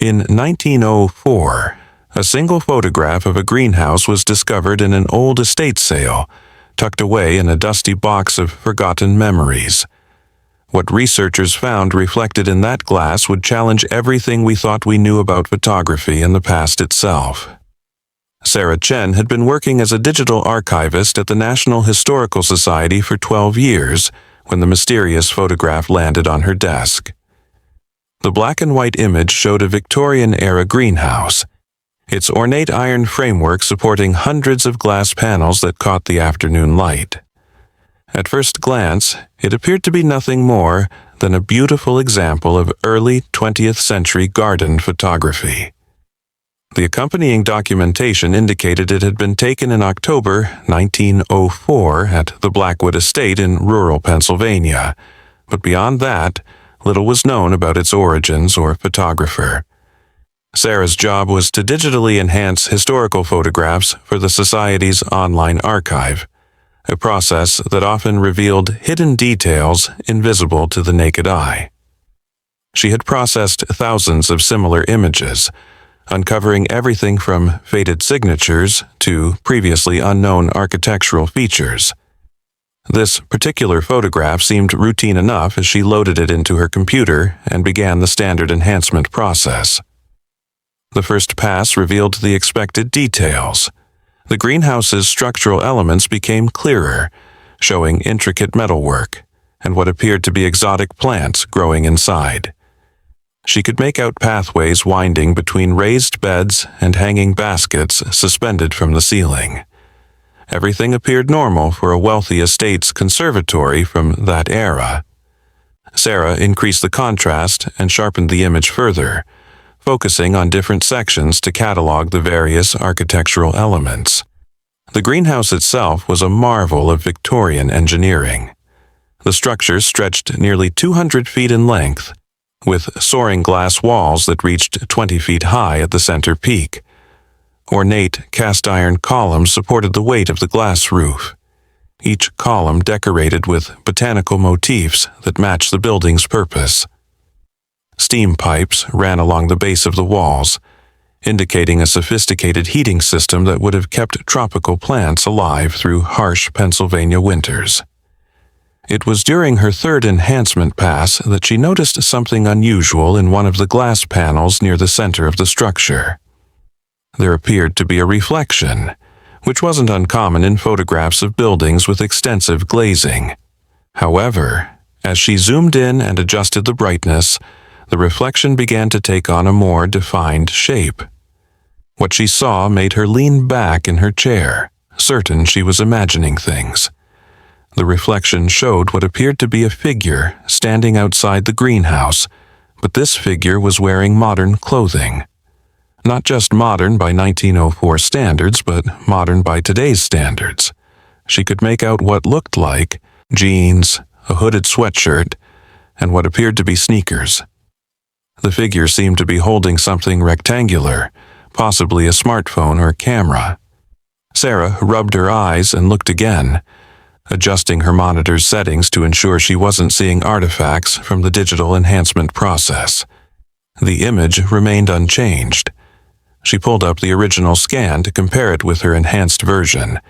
In 1904, a single photograph of a greenhouse was discovered in an old estate sale, tucked away in a dusty box of forgotten memories. What researchers found reflected in that glass would challenge everything we thought we knew about photography and the past itself. Sarah Chen had been working as a digital archivist at the National Historical Society for 12 years when the mysterious photograph landed on her desk. The black and white image showed a Victorian-era greenhouse, its ornate iron framework supporting hundreds of glass panels that caught the afternoon light. At first glance, it appeared to be nothing more than a beautiful example of early 20th century garden photography. The accompanying documentation indicated it had been taken in October 1904 at the Blackwood Estate in rural Pennsylvania, but beyond that, little was known about its origins or photographer. Sarah's job was to digitally enhance historical photographs for the Society's online archive, a process that often revealed hidden details invisible to the naked eye. She had processed thousands of similar images, uncovering everything from faded signatures to previously unknown architectural features. This particular photograph seemed routine enough as she loaded it into her computer and began the standard enhancement process. The first pass revealed the expected details. The greenhouse's structural elements became clearer, showing intricate metalwork and what appeared to be exotic plants growing inside. She could make out pathways winding between raised beds and hanging baskets suspended from the ceiling. Everything appeared normal for a wealthy estate's conservatory from that era. Sarah increased the contrast and sharpened the image further, focusing on different sections to catalog the various architectural elements. The greenhouse itself was a marvel of Victorian engineering. The structure stretched nearly 200 feet in length, with soaring glass walls that reached 20 feet high at the center peak. Ornate cast-iron columns supported the weight of the glass roof, each column decorated with botanical motifs that matched the building's purpose. Steam pipes ran along the base of the walls, indicating a sophisticated heating system that would have kept tropical plants alive through harsh Pennsylvania winters. It was during her third enhancement pass that she noticed something unusual in one of the glass panels near the center of the structure. There appeared to be a reflection, which wasn't uncommon in photographs of buildings with extensive glazing. However, as she zoomed in and adjusted the brightness, the reflection began to take on a more defined shape. What she saw made her lean back in her chair, certain she was imagining things. The reflection showed what appeared to be a figure standing outside the greenhouse, but this figure was wearing modern clothing. Not just modern by 1904 standards, but modern by today's standards. She could make out what looked like jeans, a hooded sweatshirt, and what appeared to be sneakers. The figure seemed to be holding something rectangular, possibly a smartphone or camera. Sarah rubbed her eyes and looked again, adjusting her monitor's settings to ensure she wasn't seeing artifacts from the digital enhancement process. The image remained unchanged. She pulled up the original scan to compare it with her enhanced version,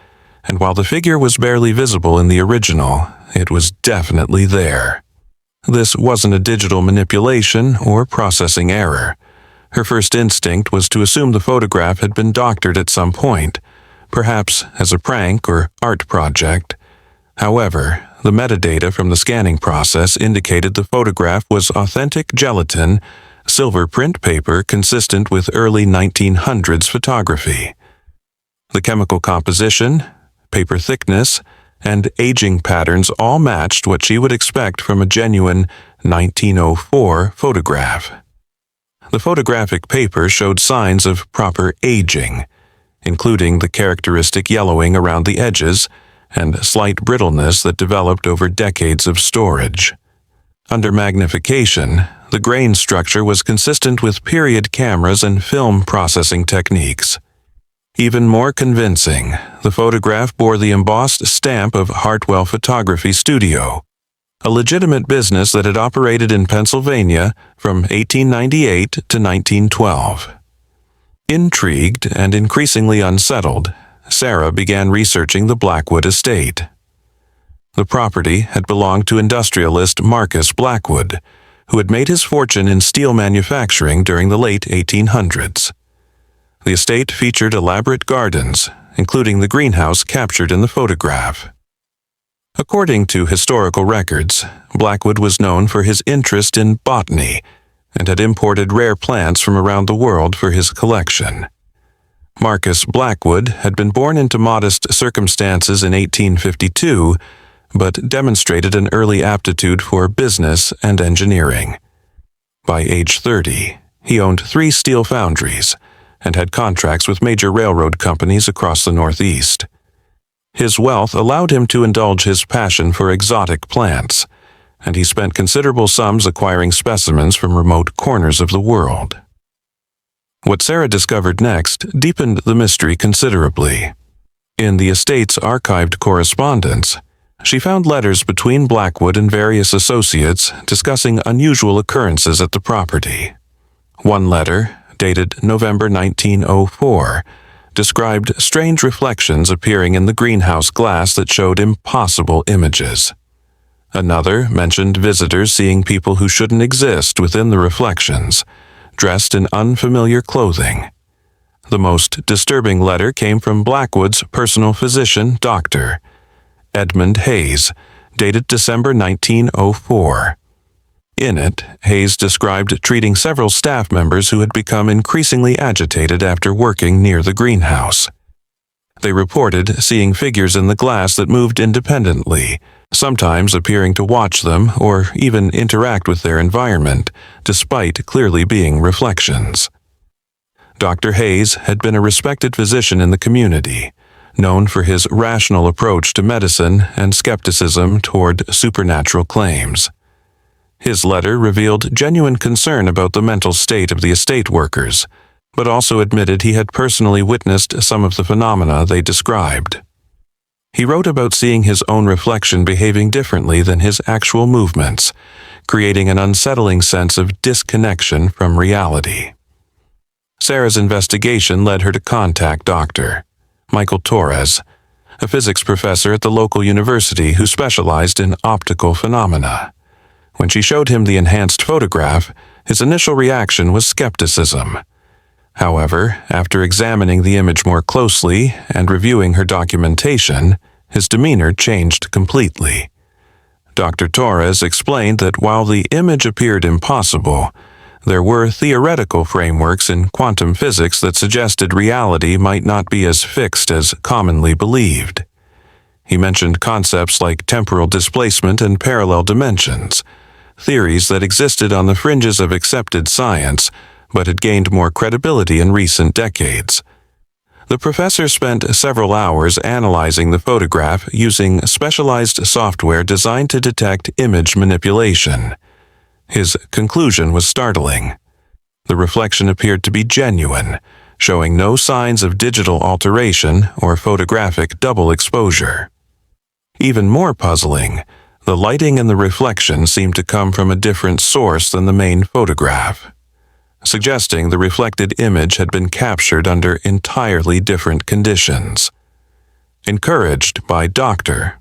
and while the figure was barely visible in the original, it was definitely there. This wasn't a digital manipulation or processing error. Her first instinct was to assume the photograph had been doctored at some point, perhaps as a prank or art project. However, the metadata from the scanning process indicated the photograph was authentic gelatin, silver print paper consistent with early 1900s photography. The chemical composition, paper thickness, and aging patterns all matched what she would expect from a genuine 1904 photograph. The photographic paper showed signs of proper aging, including the characteristic yellowing around the edges and slight brittleness that developed over decades of storage. Under magnification, the grain structure was consistent with period cameras and film processing techniques. Even more convincing, the photograph bore the embossed stamp of Hartwell Photography Studio, a legitimate business that had operated in Pennsylvania from 1898 to 1912. Intrigued and increasingly unsettled, Sarah began researching the Blackwood Estate. The property had belonged to industrialist Marcus Blackwood, who had made his fortune in steel manufacturing during the late 1800s. The estate featured elaborate gardens, including the greenhouse captured in the photograph. According to historical records, Blackwood was known for his interest in botany and had imported rare plants from around the world for his collection. Marcus Blackwood had been born into modest circumstances in 1852, but demonstrated an early aptitude for business and engineering. By age 30, he owned 3 steel foundries and had contracts with major railroad companies across the Northeast. His wealth allowed him to indulge his passion for exotic plants, and he spent considerable sums acquiring specimens from remote corners of the world. What Sarah discovered next deepened the mystery considerably. In the estate's archived correspondence, she found letters between Blackwood and various associates discussing unusual occurrences at the property. One letter, dated November 1904, described strange reflections appearing in the greenhouse glass that showed impossible images. Another mentioned visitors seeing people who shouldn't exist within the reflections, dressed in unfamiliar clothing. The most disturbing letter came from Blackwood's personal physician, Dr. Edmund Hayes, dated December 1904. In it, Hayes described treating several staff members who had become increasingly agitated after working near the greenhouse. They reported seeing figures in the glass that moved independently, sometimes appearing to watch them or even interact with their environment, despite clearly being reflections. Dr. Hayes had been a respected physician in the community, known for his rational approach to medicine and skepticism toward supernatural claims. His letter revealed genuine concern about the mental state of the estate workers, but also admitted he had personally witnessed some of the phenomena they described. He wrote about seeing his own reflection behaving differently than his actual movements, creating an unsettling sense of disconnection from reality. Sarah's investigation led her to contact Dr. Michael Torres, a physics professor at the local university who specialized in optical phenomena. When she showed him the enhanced photograph, his initial reaction was skepticism. However, after examining the image more closely and reviewing her documentation, his demeanor changed completely. Dr. Torres explained that while the image appeared impossible, there were theoretical frameworks in quantum physics that suggested reality might not be as fixed as commonly believed. He mentioned concepts like temporal displacement and parallel dimensions, theories that existed on the fringes of accepted science, but had gained more credibility in recent decades. The professor spent several hours analyzing the photograph using specialized software designed to detect image manipulation. His conclusion was startling. The reflection appeared to be genuine, showing no signs of digital alteration or photographic double exposure. Even more puzzling, the lighting in the reflection seemed to come from a different source than the main photograph, suggesting the reflected image had been captured under entirely different conditions. Encouraged by Dr.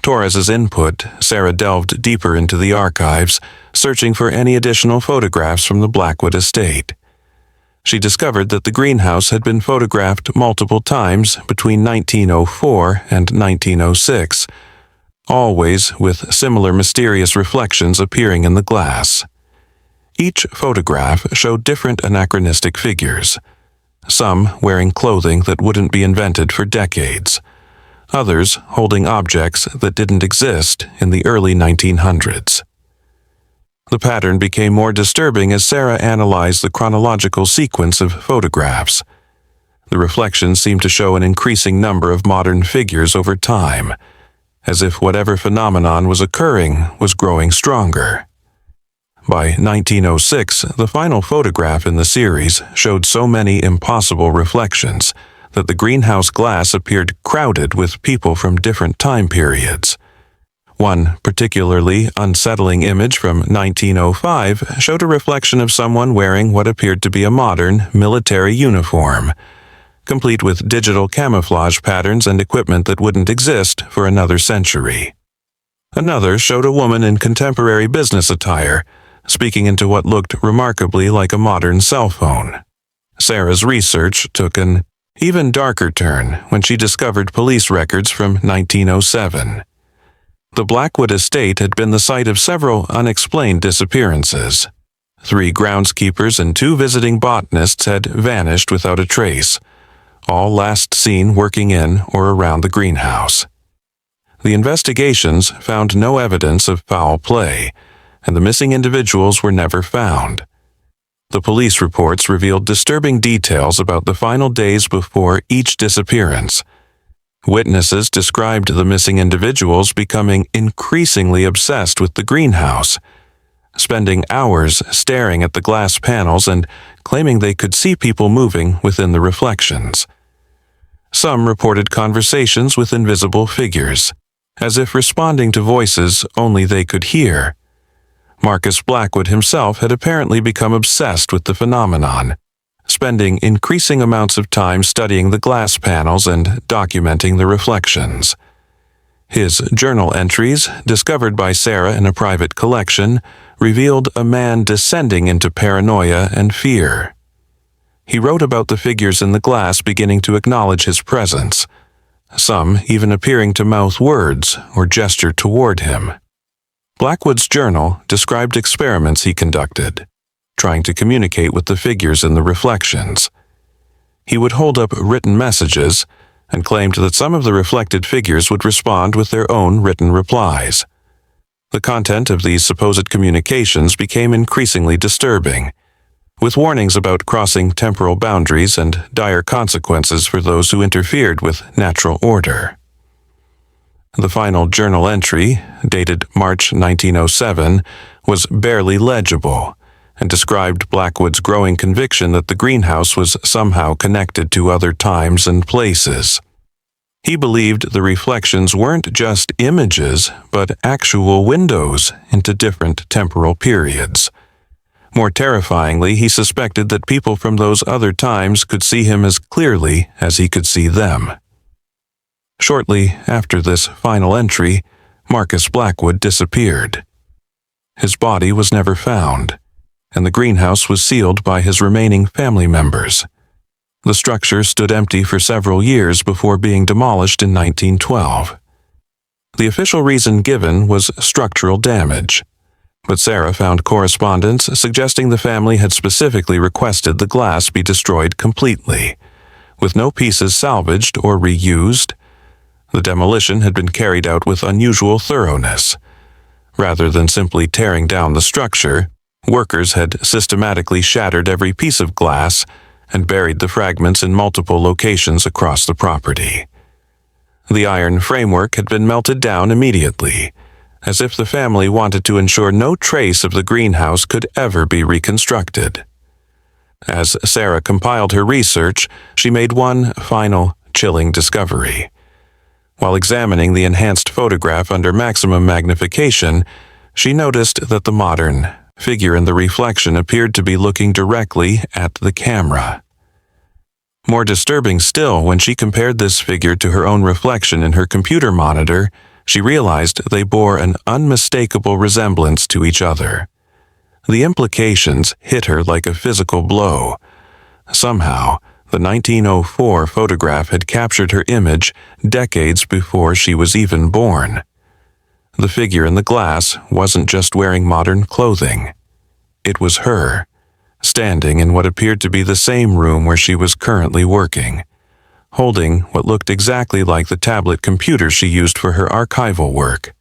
Torres's input, Sarah delved deeper into the archives, searching for any additional photographs from the Blackwood Estate. She discovered that the greenhouse had been photographed multiple times between 1904 and 1906, always with similar mysterious reflections appearing in the glass. Each photograph showed different anachronistic figures, some wearing clothing that wouldn't be invented for decades, others holding objects that didn't exist in the early 1900s. The pattern became more disturbing as Sarah analyzed the chronological sequence of photographs. The reflections seemed to show an increasing number of modern figures over time, as if whatever phenomenon was occurring was growing stronger. By 1906, the final photograph in the series showed so many impossible reflections that the greenhouse glass appeared crowded with people from different time periods. One particularly unsettling image from 1905 showed a reflection of someone wearing what appeared to be a modern military uniform, complete with digital camouflage patterns and equipment that wouldn't exist for another century. Another showed a woman in contemporary business attire, speaking into what looked remarkably like a modern cell phone. Sarah's research took an even darker turn when she discovered police records from 1907. The Blackwood Estate had been the site of several unexplained disappearances. 3 groundskeepers and 2 visiting botanists had vanished without a trace, all last seen working in or around the greenhouse. The investigations found no evidence of foul play, and the missing individuals were never found. The police reports revealed disturbing details about the final days before each disappearance. Witnesses described the missing individuals becoming increasingly obsessed with the greenhouse, spending hours staring at the glass panels and claiming they could see people moving within the reflections. Some reported conversations with invisible figures, as if responding to voices only they could hear. Marcus Blackwood himself had apparently become obsessed with the phenomenon, spending increasing amounts of time studying the glass panels and documenting the reflections. His journal entries, discovered by Sarah in a private collection, revealed a man descending into paranoia and fear. He wrote about the figures in the glass beginning to acknowledge his presence, some even appearing to mouth words or gesture toward him. Blackwood's journal described experiments he conducted, trying to communicate with the figures in the reflections. He would hold up written messages and claimed that some of the reflected figures would respond with their own written replies. The content of these supposed communications became increasingly disturbing, with warnings about crossing temporal boundaries and dire consequences for those who interfered with natural order. The final journal entry, dated March 1907, was barely legible and described Blackwood's growing conviction that the greenhouse was somehow connected to other times and places. He believed the reflections weren't just images, but actual windows into different temporal periods. More terrifyingly, he suspected that people from those other times could see him as clearly as he could see them. Shortly after this final entry, Marcus Blackwood disappeared. His body was never found, and the greenhouse was sealed by his remaining family members. The structure stood empty for several years before being demolished in 1912. The official reason given was structural damage, but Sarah found correspondence suggesting the family had specifically requested the glass be destroyed completely, with no pieces salvaged or reused. The demolition had been carried out with unusual thoroughness. Rather than simply tearing down the structure, workers had systematically shattered every piece of glass and buried the fragments in multiple locations across the property. The iron framework had been melted down immediately, as if the family wanted to ensure no trace of the greenhouse could ever be reconstructed. As Sarah compiled her research, she made one final, chilling discovery. While examining the enhanced photograph under maximum magnification, she noticed that the modern figure in the reflection appeared to be looking directly at the camera. More disturbing still, when she compared this figure to her own reflection in her computer monitor, she realized they bore an unmistakable resemblance to each other. The implications hit her like a physical blow. Somehow, the 1904 photograph had captured her image decades before she was even born. The figure in the glass wasn't just wearing modern clothing. It was her, standing in what appeared to be the same room where she was currently working, holding what looked exactly like the tablet computer she used for her archival work.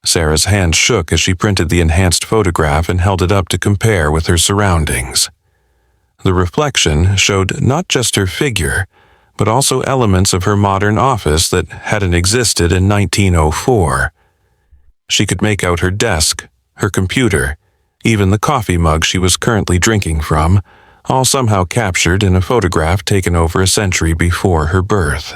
Sarah's hand shook as she printed the enhanced photograph and held it up to compare with her surroundings. The reflection showed not just her figure, but also elements of her modern office that hadn't existed in 1904. She could make out her desk, her computer, even the coffee mug she was currently drinking from, all somehow captured in a photograph taken over a century before her birth.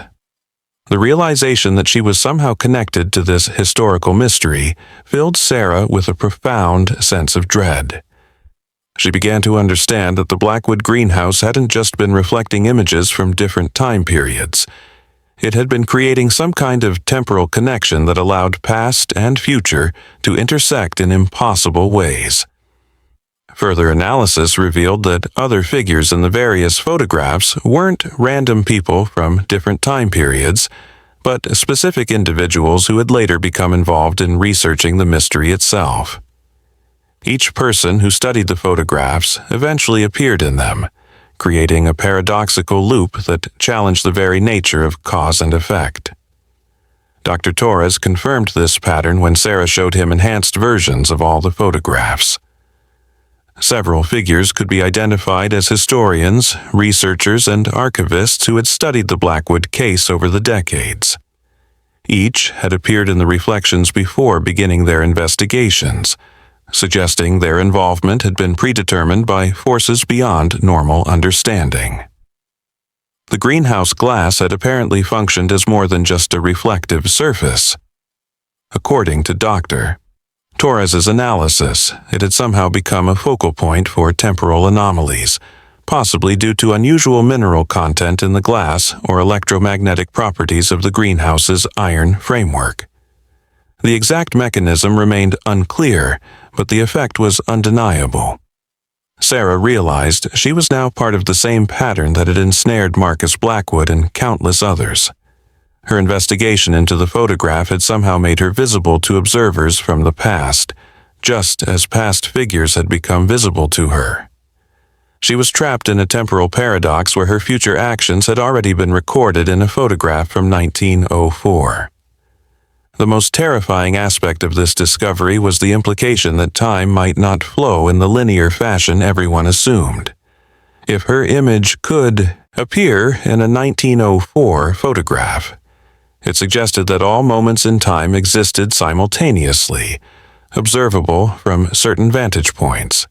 The realization that she was somehow connected to this historical mystery filled Sarah with a profound sense of dread. She began to understand that the Blackwood greenhouse hadn't just been reflecting images from different time periods. It had been creating some kind of temporal connection that allowed past and future to intersect in impossible ways. Further analysis revealed that other figures in the various photographs weren't random people from different time periods, but specific individuals who had later become involved in researching the mystery itself. Each person who studied the photographs eventually appeared in them, creating a paradoxical loop that challenged the very nature of cause and effect. Dr. Torres confirmed this pattern when Sarah showed him enhanced versions of all the photographs. Several figures could be identified as historians, researchers, and archivists who had studied the Blackwood case over the decades. Each had appeared in the reflections before beginning their investigations, suggesting their involvement had been predetermined by forces beyond normal understanding. The greenhouse glass had apparently functioned as more than just a reflective surface. According to Dr. Torres's analysis, it had somehow become a focal point for temporal anomalies, possibly due to unusual mineral content in the glass or electromagnetic properties of the greenhouse's iron framework. The exact mechanism remained unclear, but the effect was undeniable. Sarah realized she was now part of the same pattern that had ensnared Marcus Blackwood and countless others. Her investigation into the photograph had somehow made her visible to observers from the past, just as past figures had become visible to her. She was trapped in a temporal paradox where her future actions had already been recorded in a photograph from 1904. The most terrifying aspect of this discovery was the implication that time might not flow in the linear fashion everyone assumed. If her image could appear in a 1904 photograph, it suggested that all moments in time existed simultaneously, observable from certain vantage points.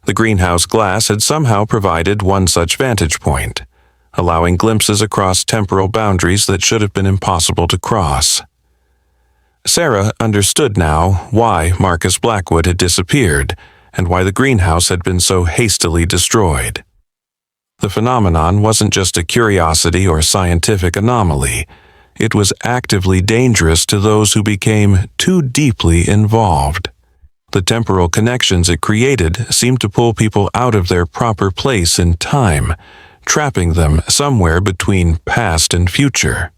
The greenhouse glass had somehow provided one such vantage point, allowing glimpses across temporal boundaries that should have been impossible to cross. Sarah understood now why Marcus Blackwood had disappeared and why the greenhouse had been so hastily destroyed. The phenomenon wasn't just a curiosity or scientific anomaly. It was actively dangerous to those who became too deeply involved. The temporal connections it created seemed to pull people out of their proper place in time, trapping them somewhere between past and future.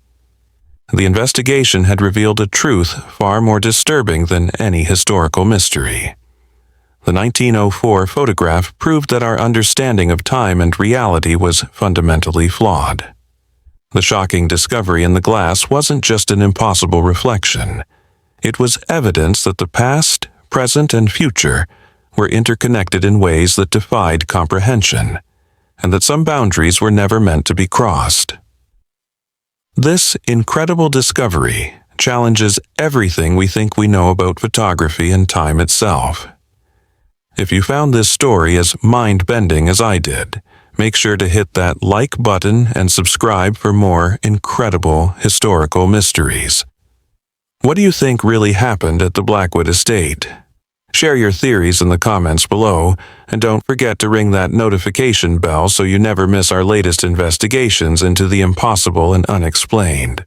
The investigation had revealed a truth far more disturbing than any historical mystery. The 1904 photograph proved that our understanding of time and reality was fundamentally flawed. The shocking discovery in the glass wasn't just an impossible reflection. It was evidence that the past, present, and future were interconnected in ways that defied comprehension, and that some boundaries were never meant to be crossed. This incredible discovery challenges everything we think we know about photography and time itself. If you found this story as mind-bending as I did, make sure to hit that like button and subscribe for more incredible historical mysteries. What do you think really happened at the Blackwood Estate? Share your theories in the comments below, and don't forget to ring that notification bell so you never miss our latest investigations into the impossible and unexplained.